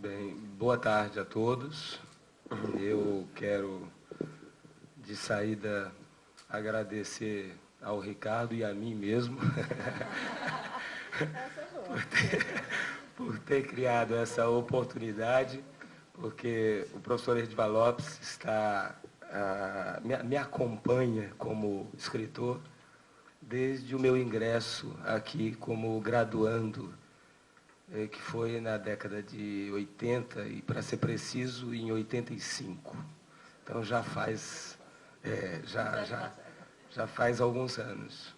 Bem, boa tarde a todos. Eu quero, de saída, agradecer ao Ricardo e a mim mesmo por ter criado essa oportunidade, porque o professor Edivar Lopes me acompanha como escritor desde o meu ingresso aqui como graduando, que foi na década de 80 e, para ser preciso, em 85. Então já faz, já faz alguns anos.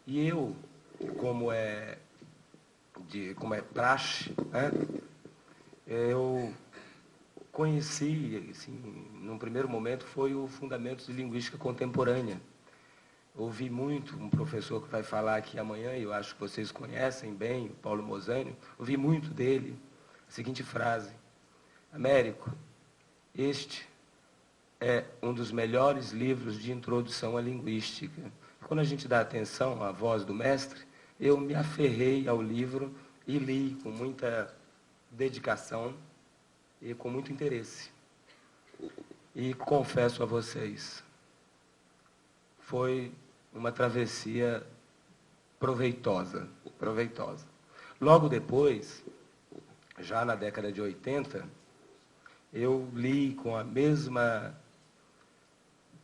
E eu, como é praxe, né, eu conheci, assim, num primeiro momento, foi o Fundamentos de Linguística Contemporânea. Ouvi muito um professor que vai falar aqui amanhã, e eu acho que vocês conhecem bem, o Paulo Mosânio, ouvi muito dele a seguinte frase: Américo, este é um dos melhores livros de introdução à linguística. Quando a gente dá atenção à voz do mestre, eu me aferrei ao livro e li com muita dedicação e com muito interesse. E confesso a vocês, foi uma travessia proveitosa. Logo depois, já na década de 80, eu li com a mesma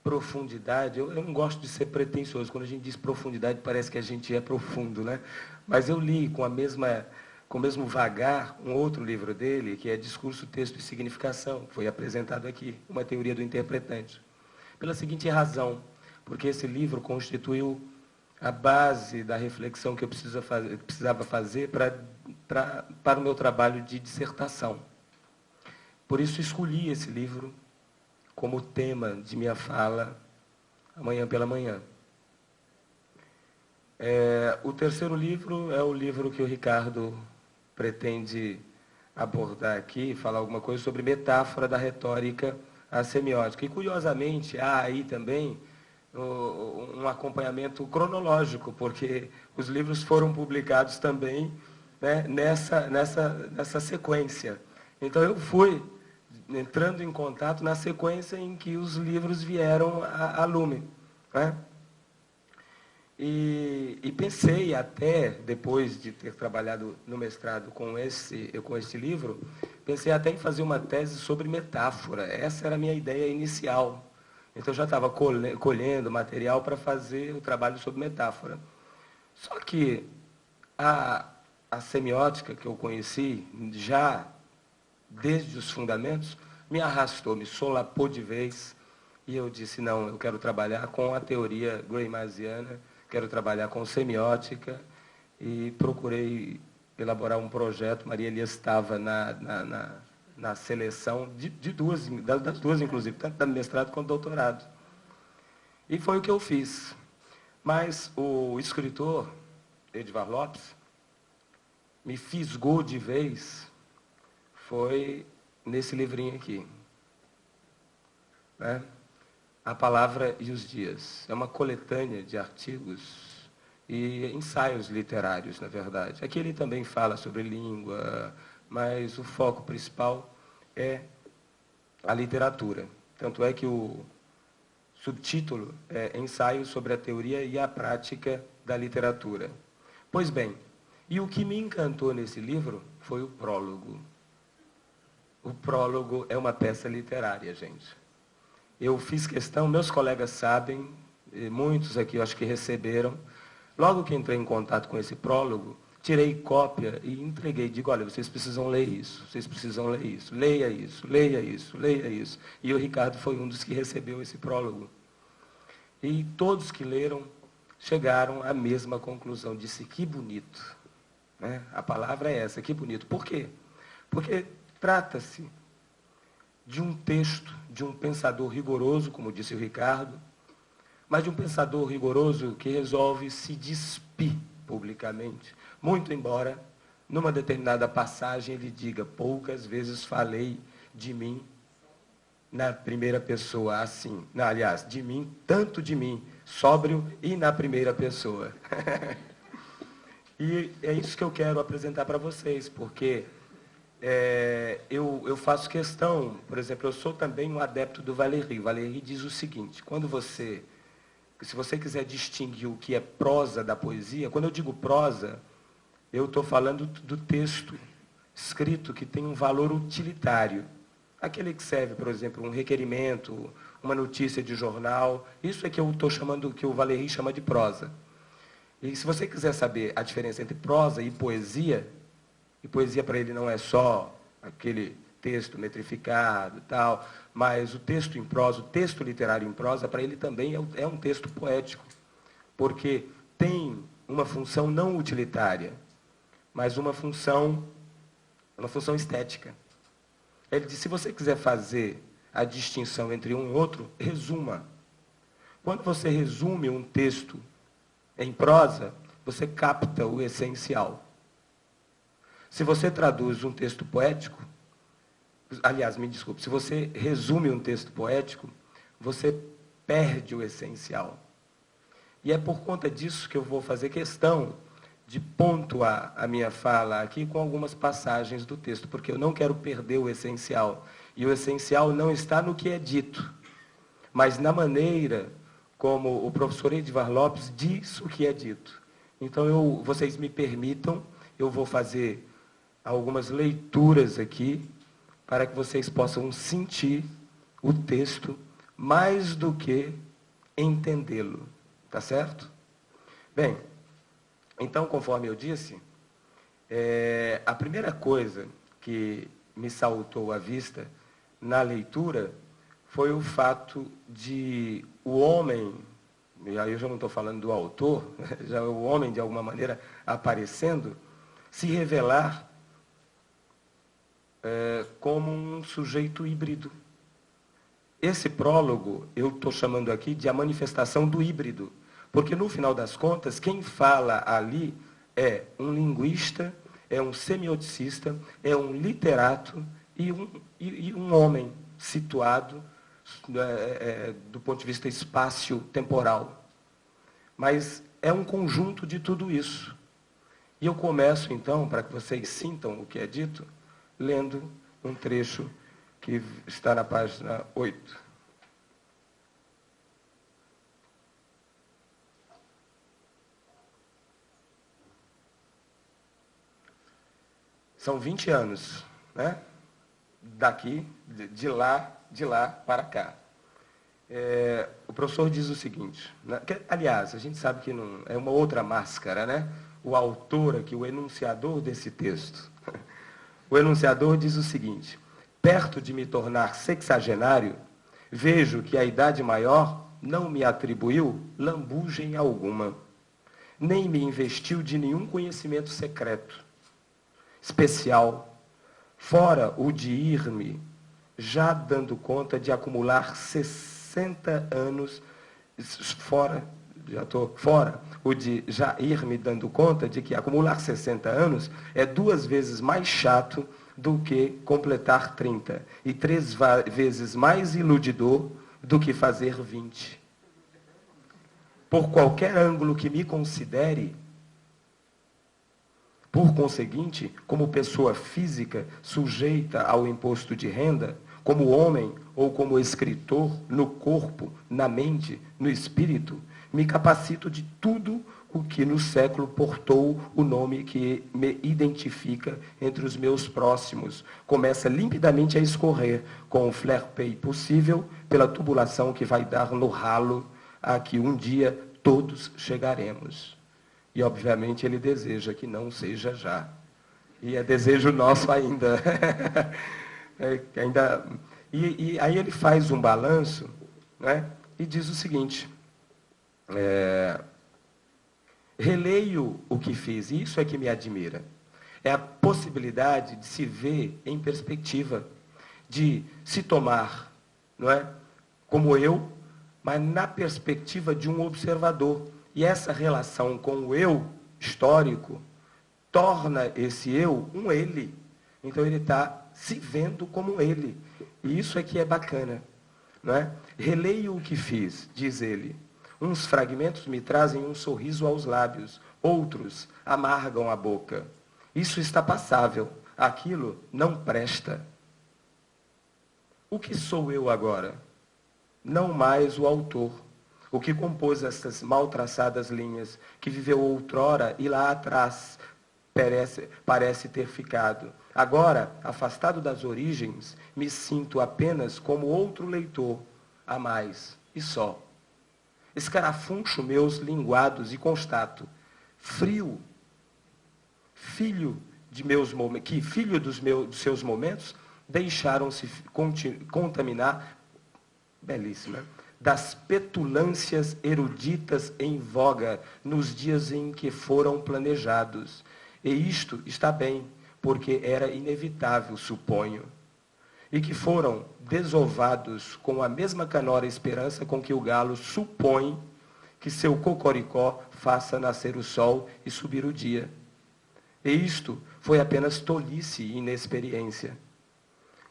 profundidade. Eu não gosto de ser pretensioso. Quando a gente diz profundidade, parece que a gente é profundo, né? Mas eu li com o mesmo vagar um outro livro dele, que é Discurso, Texto e Significação, que foi apresentado aqui, uma teoria do interpretante. Pela seguinte razão: porque esse livro constituiu a base da reflexão que eu precisava fazer para o meu trabalho de dissertação. Por isso escolhi esse livro como tema de minha fala amanhã pela manhã. O terceiro livro é o livro que o Ricardo pretende abordar aqui, falar alguma coisa sobre metáfora da retórica à semiótica. E, curiosamente, há aí também um acompanhamento cronológico, porque os livros foram publicados também, né, nessa sequência. Então, eu fui entrando em contato na sequência em que os livros vieram a lume, né? E pensei até, depois de ter trabalhado no mestrado com este livro, pensei até em fazer uma tese sobre metáfora. Essa era a minha ideia inicial. Então, eu já estava colhendo material para fazer o trabalho sobre metáfora. Só que a semiótica que eu conheci, já desde os fundamentos, me arrastou, me solapou de vez, e eu disse: não, eu quero trabalhar com a teoria graemersiana, quero trabalhar com semiótica, e procurei elaborar um projeto. Maria Elias estava na seleção das duas, inclusive, tanto da mestrado quanto do doutorado. E foi o que eu fiz. Mas o escritor, Edivar Lopes, me fisgou de vez, foi nesse livrinho aqui, né? A Palavra e os Dias. É uma coletânea de artigos e ensaios literários, na verdade. Aqui ele também fala sobre língua, mas o foco principal é a literatura. Tanto é que o subtítulo é Ensaio sobre a Teoria e a Prática da Literatura. Pois bem, e o que me encantou nesse livro foi o prólogo. O prólogo é uma peça literária, gente. Eu fiz questão, meus colegas sabem, muitos aqui eu acho que receberam. Logo que entrei em contato com esse prólogo, tirei cópia e entreguei. Digo: olha, vocês precisam ler isso, vocês precisam ler isso, leia isso, leia isso, leia isso. E o Ricardo foi um dos que recebeu esse prólogo. E todos que leram chegaram à mesma conclusão. Disse: que bonito, né? A palavra é essa, que bonito. Por quê? Porque trata-se de um texto, de um pensador rigoroso, como disse o Ricardo, mas de um pensador rigoroso que resolve se despir publicamente. Muito embora, numa determinada passagem, ele diga: poucas vezes falei de mim na primeira pessoa, assim. Não, aliás, de mim, tanto de mim, sóbrio e na primeira pessoa. E é isso que eu quero apresentar para vocês, porque eu faço questão, por exemplo, eu sou também um adepto do Valéry. Valéry diz o seguinte: se você quiser distinguir o que é prosa da poesia, quando eu digo prosa, eu estou falando do texto escrito que tem um valor utilitário. Aquele que serve, por exemplo, um requerimento, uma notícia de jornal, isso é que eu estou chamando, que o Valéry chama de prosa. E se você quiser saber a diferença entre prosa e poesia para ele não é só aquele texto metrificado e tal, mas o texto em prosa, o texto literário em prosa, para ele também é um texto poético, porque tem uma função não utilitária, mas uma função estética. Ele diz, se você quiser fazer a distinção entre um e outro, resuma. Quando você resume um texto em prosa, você capta o essencial. Se você traduz um texto poético, aliás, me desculpe, se você resume um texto poético, você perde o essencial. E é por conta disso que eu vou fazer questão de pontuar a minha fala aqui com algumas passagens do texto, porque eu não quero perder o essencial. E o essencial não está no que é dito, mas na maneira como o professor Edivar Lopes diz o que é dito. Então, vocês me permitam, eu vou fazer algumas leituras aqui, para que vocês possam sentir o texto mais do que entendê-lo. Tá certo? Bem, então, conforme eu disse, a primeira coisa que me saltou à vista na leitura foi o fato de o homem, e aí eu já não estou falando do autor, já o homem, de alguma maneira, aparecendo, se revelar como um sujeito híbrido. Esse prólogo eu estou chamando aqui de a manifestação do híbrido, porque, no final das contas, quem fala ali é um linguista, é um semioticista, é um literato e um homem situado do ponto de vista espaço-temporal. Mas é um conjunto de tudo isso. E eu começo, então, para que vocês sintam o que é dito, lendo um trecho que está na página 8. São 20 anos, né? Daqui, de lá para cá. O professor diz o seguinte, né? Aliás, a gente sabe que não, é uma outra máscara, né? O autor aqui, o enunciador desse texto. O enunciador diz o seguinte: perto de me tornar sexagenário, vejo que a idade maior não me atribuiu lambugem alguma, nem me investiu de nenhum conhecimento secreto, especial, fora o de ir-me já dando conta de acumular 60 anos, fora o de já ir me dando conta de que acumular 60 anos é 2 vezes mais chato do que completar 30, e 3 vezes mais iludidor do que fazer 20. Por qualquer ângulo que me considere, por conseguinte, como pessoa física sujeita ao imposto de renda, como homem ou como escritor, no corpo, na mente, no espírito, me capacito de tudo o que no século portou o nome que me identifica entre os meus próximos. Começa limpidamente a escorrer, com o flare-pay possível, pela tubulação que vai dar no ralo a que um dia todos chegaremos. E, obviamente, ele deseja que não seja já. E é desejo nosso ainda. E aí ele faz um balanço, né, e diz o seguinte: releio o que fiz, e isso é que me admira. É a possibilidade de se ver em perspectiva, de se tomar, não é, como eu, mas na perspectiva de um observador. E essa relação com o eu histórico torna esse eu um ele. Então ele está se vendo como ele. E isso é que é bacana, não é? Releio o que fiz, diz ele. Uns fragmentos me trazem um sorriso aos lábios, outros amargam a boca. Isso está passável. aquilo não presta. O que sou eu agora? Não mais o autor, o que compôs essas mal traçadas linhas, que viveu outrora e lá atrás parece ter ficado. Agora, afastado das origens, me sinto apenas como outro leitor, a mais, e só. Escarafuncho meus linguados e constato, frio, filho dos seus momentos, deixaram-se contaminar, belíssima, das petulâncias eruditas em voga nos dias em que foram planejados. E isto está bem, porque era inevitável, suponho. E que foram desovados com a mesma canora esperança com que o galo supõe que seu cocoricó faça nascer o sol e subir o dia. E isto foi apenas tolice e inexperiência.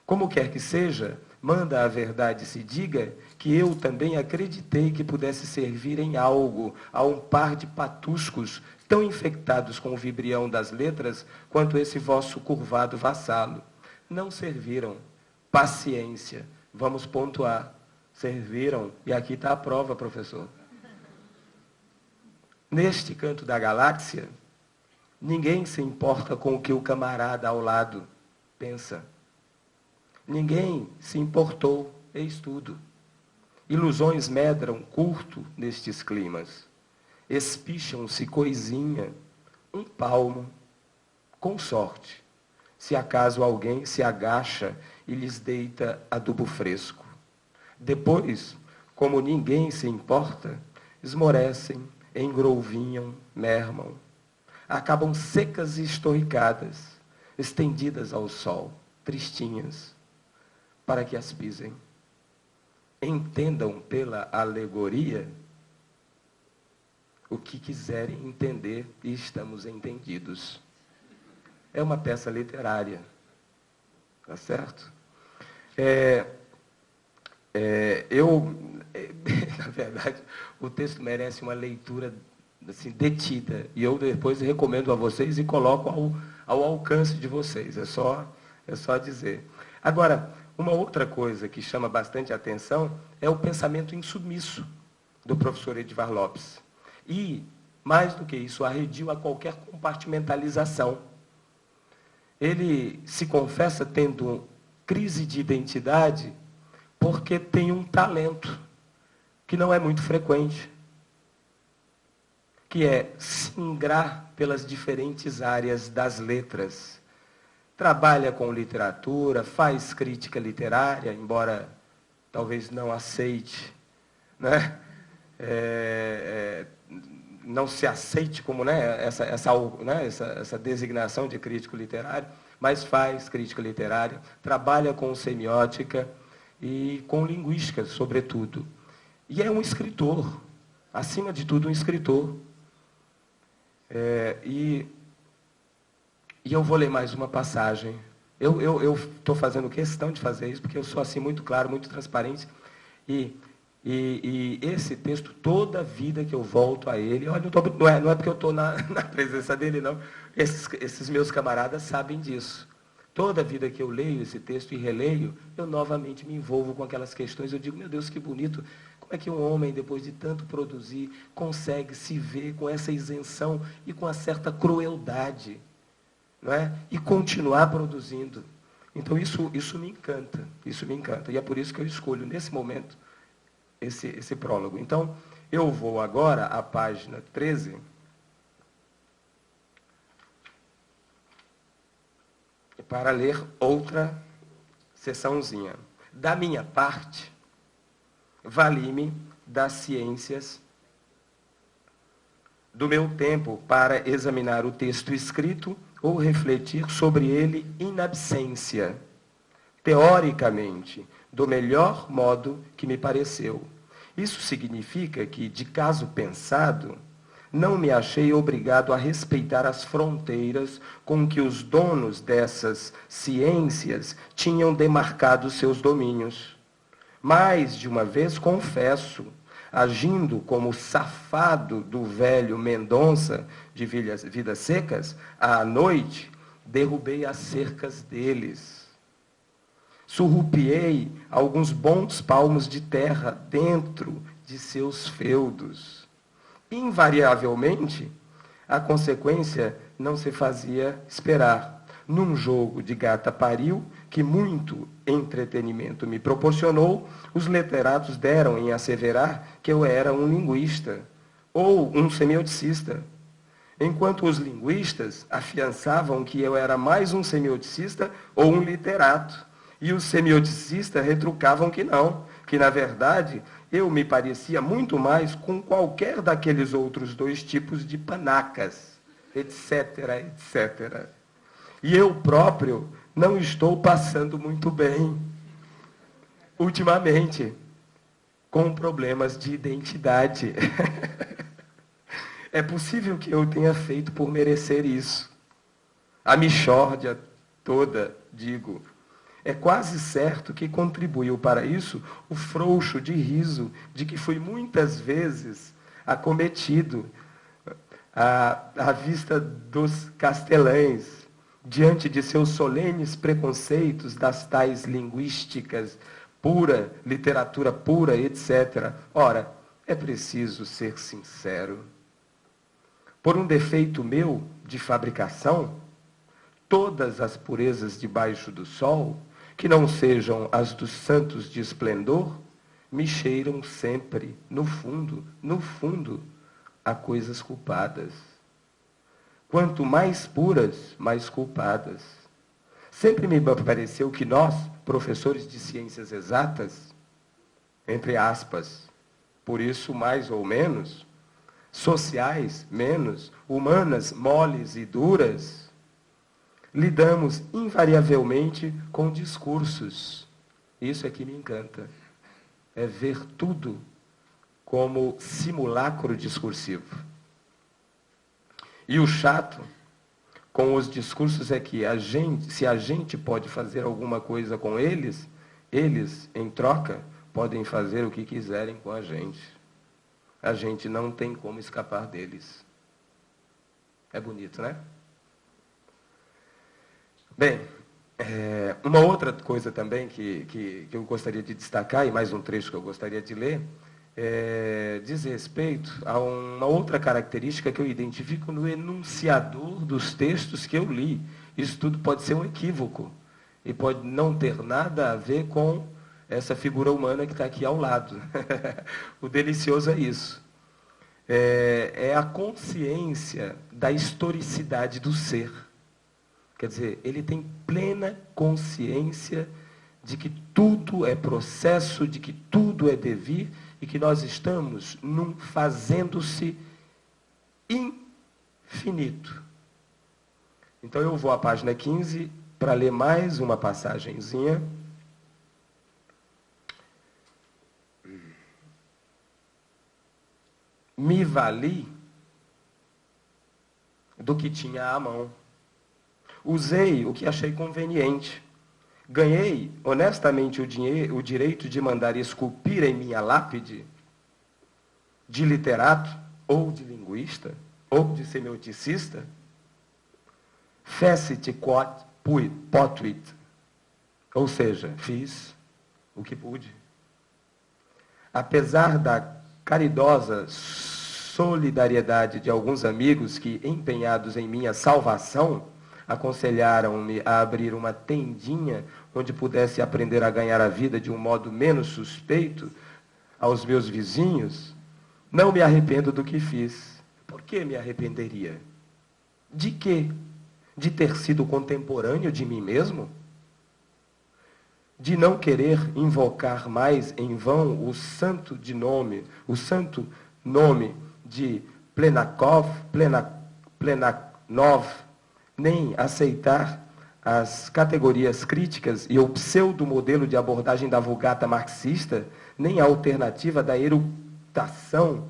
Como quer que seja, manda a verdade se diga que eu também acreditei que pudesse servir em algo a um par de patuscos tão infectados com o vibrião das letras quanto esse vosso curvado vassalo. Não serviram. Paciência. Vamos pontuar. Serviram. E aqui está a prova, professor. Neste canto da galáxia, ninguém se importa com o que o camarada ao lado pensa. Ninguém se importou, eis tudo. Ilusões medram curto nestes climas. Espicham-se coisinha, um palmo, com sorte, se acaso alguém se agacha e lhes deita adubo fresco. Depois, como ninguém se importa, esmorecem, engolvinham, mermam. Acabam secas e estorricadas, estendidas ao sol, tristinhas, para que as pisem. Entendam pela alegoria o que quiserem entender e estamos entendidos. É uma peça literária, tá certo? Na verdade, o texto merece uma leitura assim, detida, e eu depois recomendo a vocês e coloco ao alcance de vocês, é só dizer. Agora, uma outra coisa que chama bastante atenção é o pensamento insubmisso do professor Edivar Lopes. E, mais do que isso, arredio a qualquer compartimentalização. Ele se confessa tendo crise de identidade porque tem um talento que não é muito frequente, que é singrar pelas diferentes áreas das letras. Trabalha com literatura, faz crítica literária, embora talvez não aceite, né? Não se aceite como, né, essa designação de crítico literário, mas faz crítica literária, trabalha com semiótica e com linguística, sobretudo. E é um escritor, acima de tudo, um escritor. E eu vou ler mais uma passagem. Eu estou fazendo questão de fazer isso, porque eu sou assim muito claro, muito transparente. E esse texto, toda a vida que eu volto a ele, olha, não é porque eu estou na presença dele, não. Esses meus camaradas sabem disso. Toda a vida que eu leio esse texto e releio, eu novamente me envolvo com aquelas questões. Eu digo, meu Deus, que bonito. Como é que um homem, depois de tanto produzir, consegue se ver com essa isenção e com uma certa crueldade, não é? E continuar produzindo. Então, isso me encanta. Isso me encanta. E é por isso que eu escolho, nesse momento, esse prólogo. Então, eu vou agora à página 13. Para ler outra seçãozinha. Da minha parte, vali-me das ciências do meu tempo para examinar o texto escrito ou refletir sobre ele in absência, teoricamente, do melhor modo que me pareceu. Isso significa que, de caso pensado, não me achei obrigado a respeitar as fronteiras com que os donos dessas ciências tinham demarcado seus domínios. Mais de uma vez confesso, agindo como safado do velho Mendonça de Vidas Secas, à noite, derrubei as cercas deles. Surrupiei alguns bons palmos de terra dentro de seus feudos. Invariavelmente, a consequência não se fazia esperar. Num jogo de gata pariu, que muito entretenimento me proporcionou, os literatos deram em asseverar que eu era um linguista ou um semioticista, enquanto os linguistas afiançavam que eu era mais um semioticista ou um literato, e os semioticistas retrucavam que não, que na verdade eu me parecia muito mais com qualquer daqueles outros dois tipos de panacas, etc, etc. E eu próprio não estou passando muito bem, ultimamente, com problemas de identidade. É possível que eu tenha feito por merecer isso. A mixórdia toda, digo. É quase certo que contribuiu para isso o frouxo de riso de que fui muitas vezes acometido à vista dos castelães, diante de seus solenes preconceitos das tais linguísticas pura, literatura pura, etc. Ora, é preciso ser sincero. Por um defeito meu de fabricação, todas as purezas debaixo do sol, que não sejam as dos santos de esplendor, me cheiram sempre, no fundo, a coisas culpadas. Quanto mais puras, mais culpadas. Sempre me pareceu que nós, professores de ciências exatas, entre aspas, por isso mais ou menos, sociais menos, humanas moles e duras, lidamos invariavelmente com discursos. Isso é que me encanta. É ver tudo como simulacro discursivo. E o chato com os discursos é que se a gente pode fazer alguma coisa com eles, eles, em troca, podem fazer o que quiserem com a gente. A gente não tem como escapar deles. É bonito, né? Bem, uma outra coisa também que eu gostaria de destacar, e mais um trecho que eu gostaria de ler, diz respeito a uma outra característica que eu identifico no enunciador dos textos que eu li. Isso tudo pode ser um equívoco e pode não ter nada a ver com essa figura humana que está aqui ao lado. O delicioso é isso. É a consciência da historicidade do ser. Quer dizer, ele tem plena consciência de que tudo é processo, de que tudo é devir, e que nós estamos num fazendo-se infinito. Então eu vou à página 15 para ler mais uma passagenzinha. Me vali do que tinha à mão. Usei o que achei conveniente. Ganhei, honestamente, o direito de mandar esculpir em minha lápide de literato, ou de linguista, ou de semioticista, fecit quod potuit, ou seja, fiz o que pude. Apesar da caridosa solidariedade de alguns amigos que, empenhados em minha salvação, aconselharam-me a abrir uma tendinha onde pudesse aprender a ganhar a vida de um modo menos suspeito aos meus vizinhos, não me arrependo do que fiz. Por que me arrependeria? De quê? De ter sido contemporâneo de mim mesmo? De não querer invocar mais em vão o santo nome de Plenakov, Plenanov, nem aceitar as categorias críticas e o pseudo-modelo de abordagem da vulgata marxista, nem a alternativa da erudição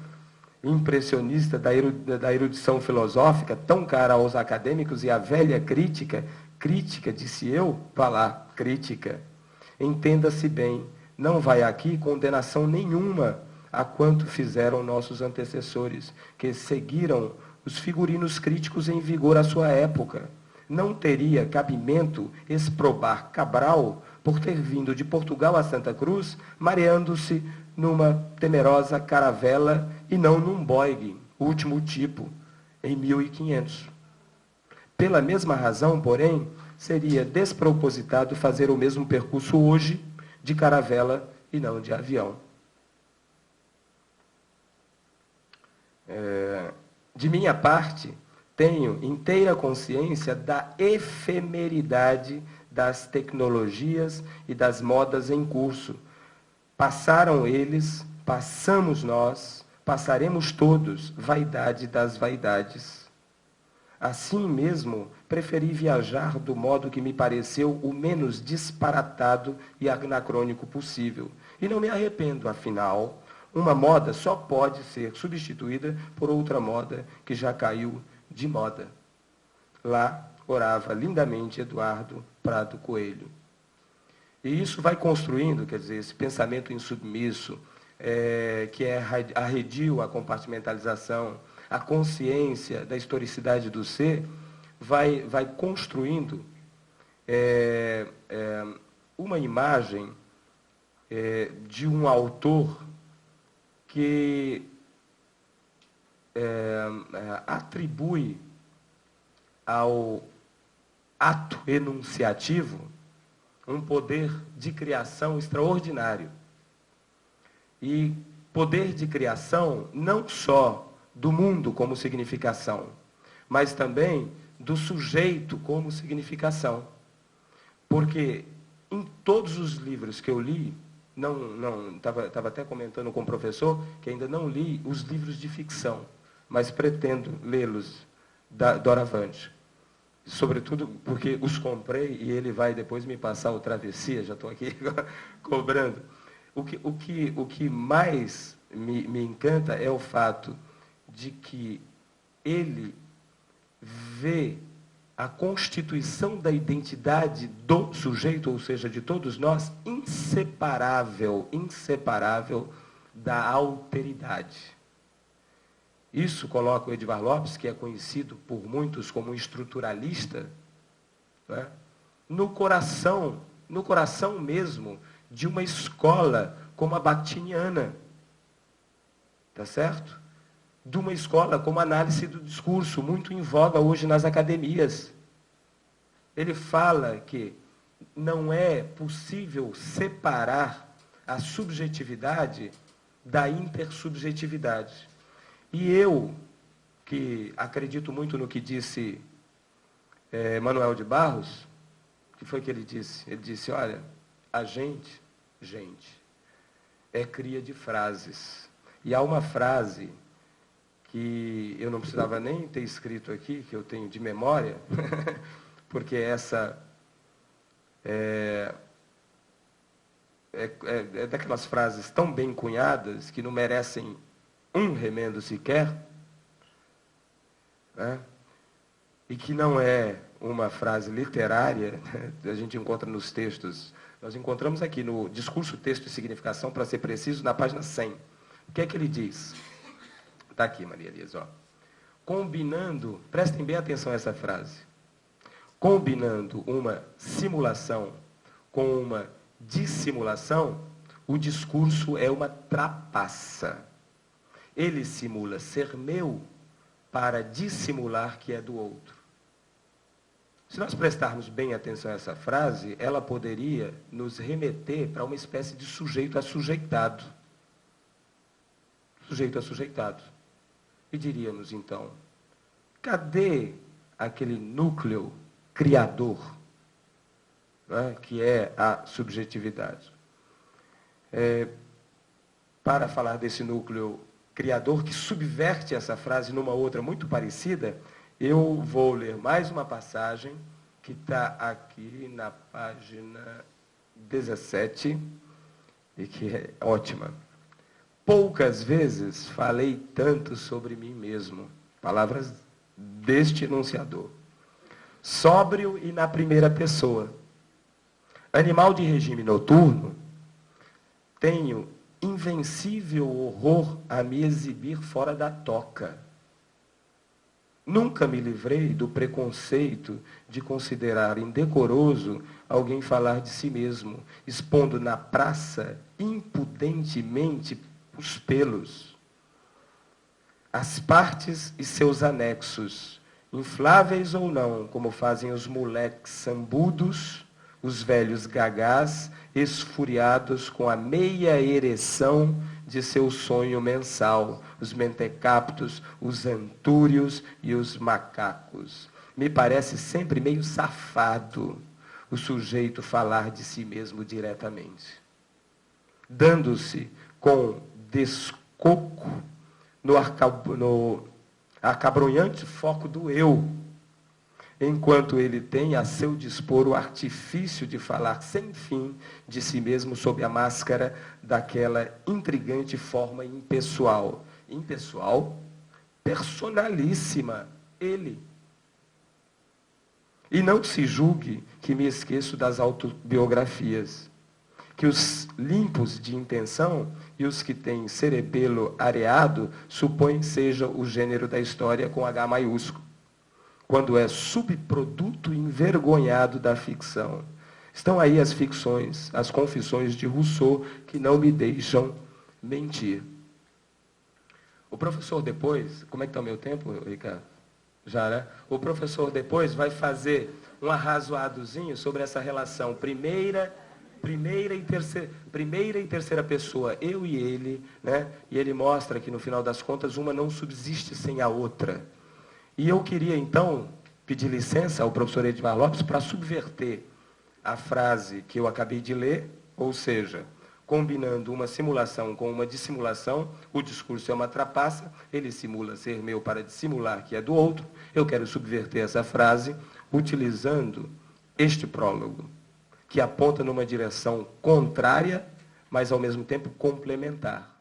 impressionista, da erudição filosófica, tão cara aos acadêmicos, e a velha crítica, disse eu, vá lá, crítica. Entenda-se bem, não vai aqui condenação nenhuma a quanto fizeram nossos antecessores, que seguiram os figurinos críticos em vigor à sua época. não teria cabimento exprobar Cabral por ter vindo de Portugal a Santa Cruz, mareando-se numa temerosa caravela e não num Boeing, último tipo, em 1500. Pela mesma razão, porém, seria despropositado fazer o mesmo percurso hoje de caravela e não de avião. De minha parte, tenho inteira consciência da efemeridade das tecnologias e das modas em curso. Passaram eles, passamos nós, passaremos todos, vaidade das vaidades. Assim mesmo, preferi viajar do modo que me pareceu o menos disparatado e anacrônico possível. E não me arrependo, afinal, uma moda só pode ser substituída por outra moda que já caiu de moda. Lá orava lindamente Eduardo Prado Coelho. E isso vai construindo, quer dizer, esse pensamento insubmisso, que é arredio à compartimentalização, a consciência da historicidade do ser, vai construindo uma imagem de um autor que atribui ao ato enunciativo um poder de criação extraordinário. E poder de criação não só do mundo como significação, mas também do sujeito como significação. Porque em todos os livros que eu li, estava até comentando com o professor que ainda não li os livros de ficção, mas pretendo lê-los doravante. Sobretudo porque os comprei e ele vai depois me passar o Travessia, já estou aqui cobrando. O que mais me encanta é o fato de que ele vê a constituição da identidade do sujeito, ou seja, de todos nós, inseparável da alteridade. Isso coloca o Edvar Lopes, que é conhecido por muitos como um estruturalista, né, no coração mesmo de uma escola como a bakhtiniana, tá certo? De uma escola como a análise do discurso, muito em voga hoje nas academias. Ele fala que não é possível separar a subjetividade da intersubjetividade. E eu, que acredito muito no que disse Manuel de Barros, o que foi que ele disse? Ele disse, olha, a gente, é cria de frases. E há uma frase que eu não precisava nem ter escrito aqui, que eu tenho de memória, porque essa é daquelas frases tão bem cunhadas que não merecem um remendo sequer, né? E que não é uma frase literária, né? A gente encontra nos textos. Nós encontramos aqui no Discurso, Texto e Significação, para ser preciso, na página 100. O que é que ele diz? Está aqui, Maria Elisa. Ó. Combinando, prestem bem atenção a essa frase, combinando uma simulação com uma dissimulação, o discurso é uma trapaça. Ele simula ser meu para dissimular que é do outro. Se nós prestarmos bem atenção a essa frase, ela poderia nos remeter para uma espécie de sujeito assujeitado. Sujeito assujeitado. E diríamos, então, cadê aquele núcleo criador, né, que é a subjetividade? Para falar desse núcleo criador que subverte essa frase numa outra muito parecida, eu vou ler mais uma passagem que está aqui na página 17 e que é ótima. Poucas vezes falei tanto sobre mim mesmo. Palavras deste enunciador. Sóbrio e na primeira pessoa. Animal de regime noturno, tenho invencível horror a me exibir fora da toca. Nunca me livrei do preconceito de considerar indecoroso alguém falar de si mesmo, expondo na praça impudentemente os pelos, as partes e seus anexos, infláveis ou não, como fazem os moleques sambudos, os velhos gagás, esfuriados com a meia ereção de seu sonho mensal, os mentecaptos, os antúrios e os macacos. Me parece sempre meio safado o sujeito falar de si mesmo diretamente, dando-se com descoco no acabrunhante foco do eu, enquanto ele tem a seu dispor o artifício de falar sem fim de si mesmo sob a máscara daquela intrigante forma impessoal. Impessoal, personalíssima, ele. E não se julgue que me esqueço das autobiografias, que os limpos de intenção e os que têm cerebelo areado supõem seja o gênero da história com H maiúsculo, quando é subproduto envergonhado da ficção. Estão aí as ficções, as confissões de Rousseau, que não me deixam mentir. O professor depois, como é que está o meu tempo, Ricardo? Já, né? O professor depois vai fazer um arrazoadozinho sobre essa relação primeira e terceira pessoa, eu e ele, né? E ele mostra que, no final das contas, uma não subsiste sem a outra. E eu queria, então, pedir licença ao professor Edmar Lopes para subverter a frase que eu acabei de ler, ou seja, combinando uma simulação com uma dissimulação, o discurso é uma trapaça, ele simula ser meu para dissimular que é do outro. Eu quero subverter essa frase utilizando este prólogo, que aponta numa direção contrária, mas ao mesmo tempo complementar.